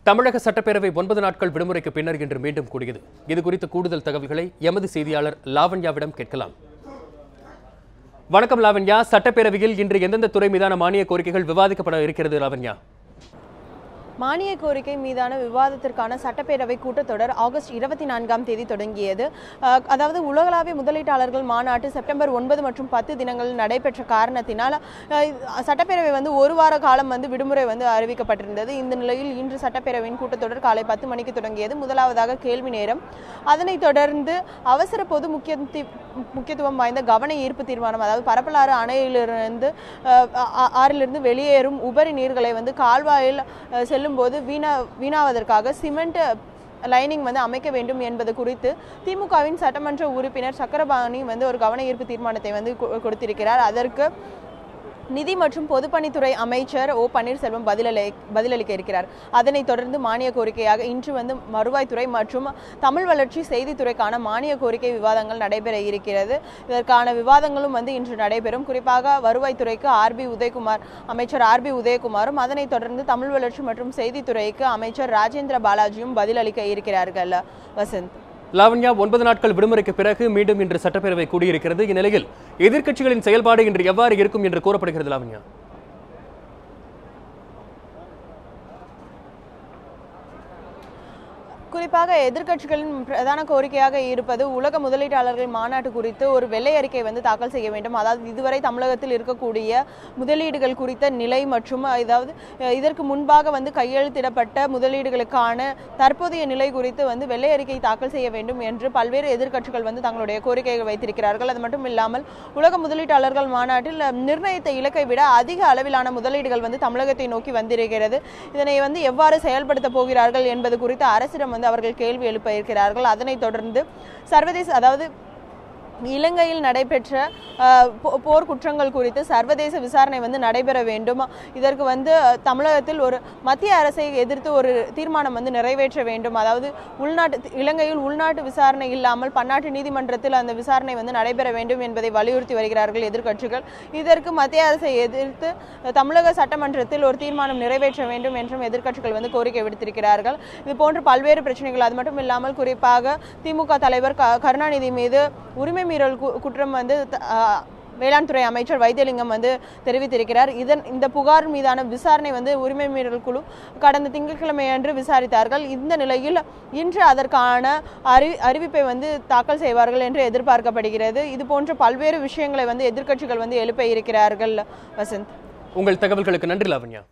தமிழக சட்டப்பேரவை 9 நாட்கள் விடுமுறைக்கு பின்னர் இன்று மீண்டும் கூடியது. இதுகுறித்த கூடுதல் தகவல்களை எமது செய்தியாளர் லாவண்யாவிடம் கேட்கலாம். வணக்கம் லாவண்யா, சட்டப்பேரவையில் இன்று எந்தெந்த துறை மீதான மானிய கோரிக்கைகள் விவாதிக்கப்பட இருக்கிறது? லாவண்யா, மானிய கோரிக்கை மீதான விவாதத்திற்கான சட்டப்பேரவை கூட்டத்தொடர் ஆகஸ்ட் 24ஆம் தேதி தொடங்கியது. அதாவது உலகளாவிய முதலீட்டாளர்கள் மாநாட்டு செப்டம்பர் 9 மற்றும் 10 தினங்களில் நடைபெற்ற காரணத்தினால் சட்டப்பேரவை ஒரு வார காலம் விடுமுறை அறிவிக்கப்பட்டிருந்தது. இந்த நிலையில் இன்று சட்டப்பேரவையின் கூட்டத்தொடர் காலை 10 மணிக்கு தொடங்கியது. முதலாவதாக கேள்வி நேரம், அதனைத் தொடர்ந்து அவசர பொது முக்கியத்துவம் வாய்ந்த கவன ஈர்ப்பு தீர்மானம், அதாவது பரப்பலாறு அணையிலிருந்து ஆறிலிருந்து வெளியேறும் உபரி நீர்களை கால்வாயில் செல்லும்போது வீணாவதற்காக சிமெண்ட் லைனிங் அமைக்க வேண்டும் என்பது குறித்து திமுகவின் சட்டமன்ற உறுப்பினர் சக்கரபாணி ஒரு கவன ஈர்ப்பு தீர்மானத்தை கொடுத்திருக்கிறார். அதற்கு நிதி மற்றும் பொதுப்பணித்துறை அமைச்சர் ஓ பன்னீர்செல்வம் பதிலளிக்க இருக்கிறார். அதனைத் தொடர்ந்து மானிய கோரிக்கையாக இன்று வருவாய்த்துறை மற்றும் தமிழ் வளர்ச்சி செய்தித்துறைக்கான மானிய கோரிக்கை விவாதங்கள் நடைபெற இருக்கிறது. இதற்கான விவாதங்களும் இன்று நடைபெறும். குறிப்பாக வருவாய்த்துறைக்கு அமைச்சர் ஆர்பி உதயகுமாரும், அதனைத் தொடர்ந்து தமிழ் வளர்ச்சி மற்றும் செய்தித்துறைக்கு அமைச்சர் ராஜேந்திர பாலாஜியும் பதிலளிக்க இருக்கிறார்கள். வசந்த், லாவண்யா, 9 நாட்கள் விடுமுறைக்கு பிறகு மீண்டும் இன்று சட்டப்பேரவை கூடியிருக்கிறது. இந்நிலையில் எதிர்க்கட்சிகளின் செயல்பாடு இன்று எவ்வாறு இருக்கும் என்று கூறப்படுகிறது? லாவண்யா, குறிப்பாக எதிர்க்கட்சிகளின் பிரதான கோரிக்கையாக இருப்பது உலக முதலீட்டாளர்கள் மாநாட்டு குறித்து ஒரு வெள்ளை அறிக்கை தாக்கல் செய்ய வேண்டும். அதாவது இதுவரை தமிழகத்தில் இருக்கக்கூடிய முதலீடுகள் குறித்த நிலை மற்றும் இதற்கு முன்பாக கையெழுத்திடப்பட்ட முதலீடுகளுக்கான தற்போதைய நிலை குறித்து வெள்ளை அறிக்கை தாக்கல் செய்ய வேண்டும் என்று பல்வேறு எதிர்க்கட்சிகள் தங்களுடைய கோரிக்கைகள் வைத்திருக்கிறார்கள். அது மட்டும் இல்லாமல் உலக முதலீட்டாளர்கள் மாநாட்டில் நிர்ணயித்த இலக்கை விட அதிக அளவிலான முதலீடுகள் தமிழகத்தை நோக்கி வந்திருக்கிறது. இதனை எவ்வாறு செயல்படுத்த போகிறார்கள் என்பது குறித்து அரசிடம் அவர்கள் கேள்வி எழுப்ப இருக்கிறார்கள். அதனைத் தொடர்ந்து சர்வதேச, அதாவது இலங்கையில் நடைபெற்ற போர் குற்றங்கள் குறித்து சர்வதேச விசாரணை நடைபெற வேண்டும். இதற்கு தமிழகத்தில் ஒரு மத்திய அரசை எதிர்த்து ஒரு தீர்மானம் நிறைவேற்ற வேண்டும். அதாவது இலங்கையில் உள்நாட்டு விசாரணை இல்லாமல் பன்னாட்டு நீதிமன்றத்தில் அந்த விசாரணை நடைபெற வேண்டும் என்பதை வலியுறுத்தி வருகிறார்கள் எதிர்க்கட்சிகள். இதற்கு மத்திய அரசை எதிர்த்து தமிழக சட்டமன்றத்தில் ஒரு தீர்மானம் நிறைவேற்ற வேண்டும் என்றும் எதிர்க்கட்சிகள் கோரிக்கை விடுத்திருக்கிறார்கள். இது போன்ற பல்வேறு பிரச்சனைகள். அது மட்டும் இல்லாமல் குறிப்பாக திமுக தலைவர் கருணாநிதி மீது உரிமை மீறல் குற்றம் வேளாண் துறை அமைச்சர் வைத்தியலிங்கம் தெரிவித்திருக்கிறார். இந்த புகார் மீதான விசாரணை உரிமை மீறல் குழு கடந்த திங்கட்கிழமை அன்று விசாரித்தார்கள். இந்த நிலையில் இன்று அதற்கான அறிவிப்பை தாக்கல் செய்வார்கள் என்று எதிர்பார்க்கப்படுகிறது. இது போன்ற பல்வேறு விஷயங்களை எதிர்க்கட்சிகள் எழுப்ப இருக்கிறார்கள். வசந்த், உங்கள் தகவல்களுக்கு நன்றி லாவண்யா.